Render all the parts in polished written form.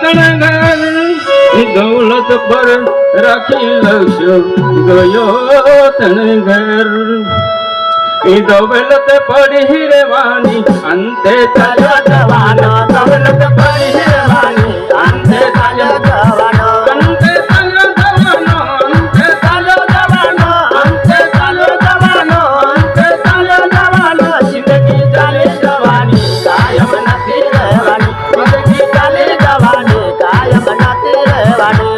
કણ ઘર દૌલત પર રાખી લક્ષ્ય ગયો તણ ઘર એ દૌલત પડી રેવાની અંતે ચાલ્યો જવાનો દૌલત પડી રેવાની અંતે ચાલ્યો જવાનો અંતે ચાલ્યો જવાનો અંતે ચાલ્યો જવાનો અંતે ચાલ્યો જવાનો અંતે ચાલ્યો જવાનો જિંદગી ચાલી જવાની કાયમ નથી રહેવાની જિંદગી ચાલી જવાની કાયમ નથી રહેવાની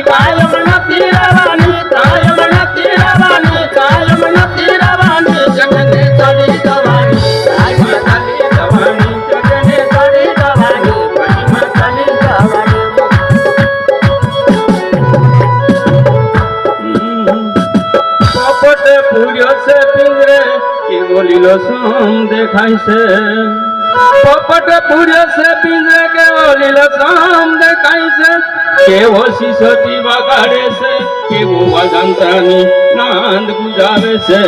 કાયમ નથી રહેવાની કાયમ નથી રહેવાની કાયમ નથી રહેવાની જગને ચડી જવાની કાયમ ચાલી જવાની જગને ચડી જવાની કાયમ ચાલી જવાની પોપટ પૂર્યો છે પિંજરે કેવો લીલો સમ દેખાય છે પોપટ પૂર્યો છે પિંજરે કેવો લીલો સમ દેખાય છે કેવો સિસોટી વગાડે છે કેવો વાજંત્રાની નાદ ગુજાવે છે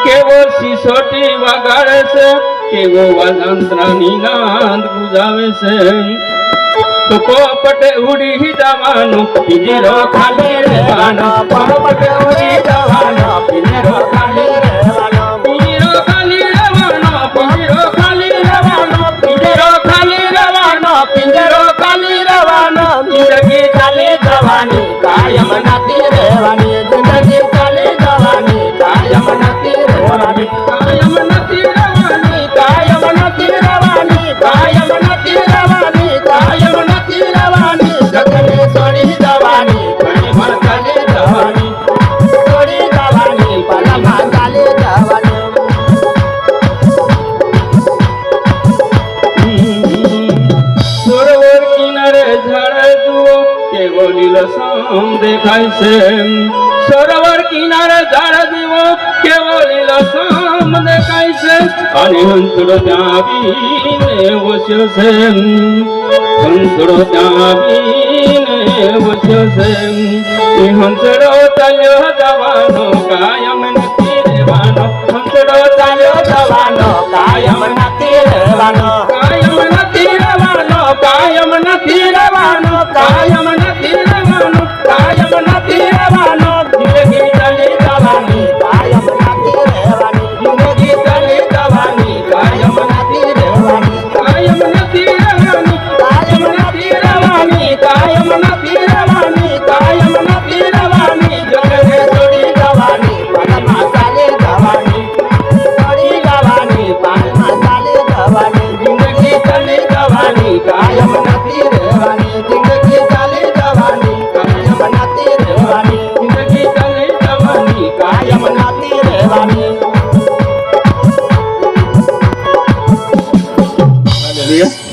કેવો સિસોટી વગાડે છે કેવો વાજંત્રાની નાદ ગુજાવે છે તો પોપટે ઉડી જવાનો પિંજરો ખાલી રહેવાનો પોપટે ઉડી જવાનો પિંજરો ખાલી રહેવાનો પિંજરો ખાલી રહેવાનો પિંજરો ખાલી રહેવાનો પિંજરો ખાલી રહેવાનો પિંજરો ખાલી રહેવાનો જિંદગી ચાલી જવાની કાયમ નથી રહેવાની જિંદગી ચાલી જવાની કાયમ નથી રહેવાની કાયમ નથી રહેવાની કાયમ નથી રહેવાની કાયમ નથી રહેવાની કાયમ નથી રહેવાની જગને છોડી જવાની ઘણીમાં ચાલી જવાની છોડી જવાની પલમાં ચાલી જવાની સરોવર કિનારે ઝાડ જુઓ કેવો લીલોછમ દેખાય છે સરોવર કિનારે ઝાડ જુઓ કેવો લીલોછમ દેખાય છે અને હંસડો ત્યાં આવીને વસ્યો છે હંસડો ત્યાં આવીને વસ્યો છે એ હંસડો ચાલ્યો જવાનો કાયમ નથી રહેવાનો હંસડો ચાલ્યો જવાનો કાયમ નથી રહેવાનો કાયમ નથી રહેવાનો કાયમ નથી રહેવાનો કાયમ નથી રહેવાનો કાયમ નથી રહેવાનો જિંદગી ચાલી જવાની કાયમ નથી રહેવાની જિંદગી ચાલી જવાની કાયમ નથી રહેવાની કાયમ નથી રહેવાની કાયમ નથી રહેવાની કાયમ નથી રહેવાની કાયમ નથી રહેવાની જગને છોડી જવાની પલમાં ચાલી જવાની છોડી જવાની પલમાં ચાલી જવાની જિંદગી ચાલી જવાની કાયમ નથી રહેવાની જિંદગી ચાલી જવાની કાયમ નથી રહેવાની જિંદગી ચાલી જવાની કાયમ નથી રહેવાની હાલેલુયા